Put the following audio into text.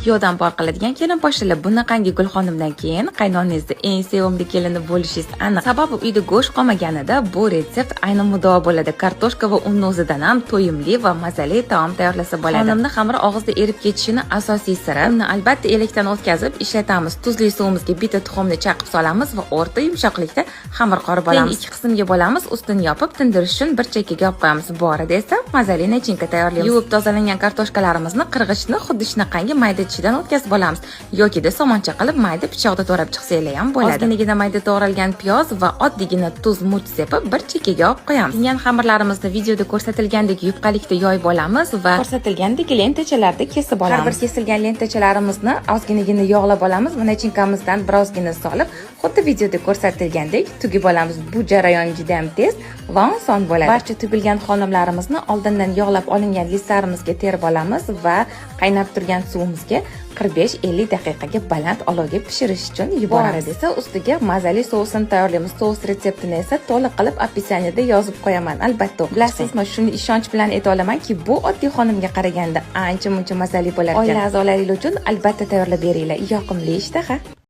kuyovdan bor qiladigan kelin poshshalar, bunaqangi Gulxonimdan keyin qaynonangizda eng sevimli kelini bo'lishingiz aniq. Sababi uyda go'sht qolmaganida bu retsept ayni muddao bo'ladi. Kartoshka va unni o'zidan ham to'yimli va mazali taom tayyorlasa bo'ladi. Xonimni xamiri og'izda erib ketishini asosiy siri. Uni albatta elakdan o'tkazib ishlatamiz. Tuzli suvimizga bitta tuxumni chaqib solamiz va o'rta yumshoqlikda xamir qorib olamiz. Keyin ikki qismga bo'lamiz, ustini yopib tindirish uchun bir chekkaga olib qo'yamiz. Bu orada esa mazali nachinka tayyorlaymiz. Yuvib tozalangan kartoshkalarimizni qirg'ichni xuddi shunaqangi mayda tishidan o'tkazib olamiz yokida somoncha qilib mayda pichoqda to'rab chiqsanglar ham bo'ladi. Ozginagina mayda to'g'ralgan piyoz va oddiygina tuz, murch sepib bir chekkaga olib qo'yamiz. Tingan xamirlarimizni videoda ko'rsatilgandek yupqalikda yoyib olamiz va ko'rsatilgandek lentachalarda kesib olamiz. Har bir kesilgan lentachalarimizni ozginagina yog'lab olamiz va nachinkamizdan birozgina solib, xuddi videoda ko'rsatilgandek tugib olamiz. Bu jarayon juda ham tez va oson bo'ladi. Barcha tubilgan xonimlarimizni oldindan yog'lab olingan listlarimizga terib olamiz va qaynab turgan suvimizga 45-50 daqiqaga baland olovga pishirish uchun yuboramiz. Esa ustiga mazali sousini tayyorlaymiz. Sous retseptini esa to'liq qilib opisaniyada yozib qo'yaman. Albatta, bilasizmi, shuni ishonch bilan ayta olamanki, bu oddiy xonimga qaraganda ancha-muncha mazali bo'ladi. Oila a'zolaringiz uchun albatta tayyorlab beringlar. Yoqimli ishtaha.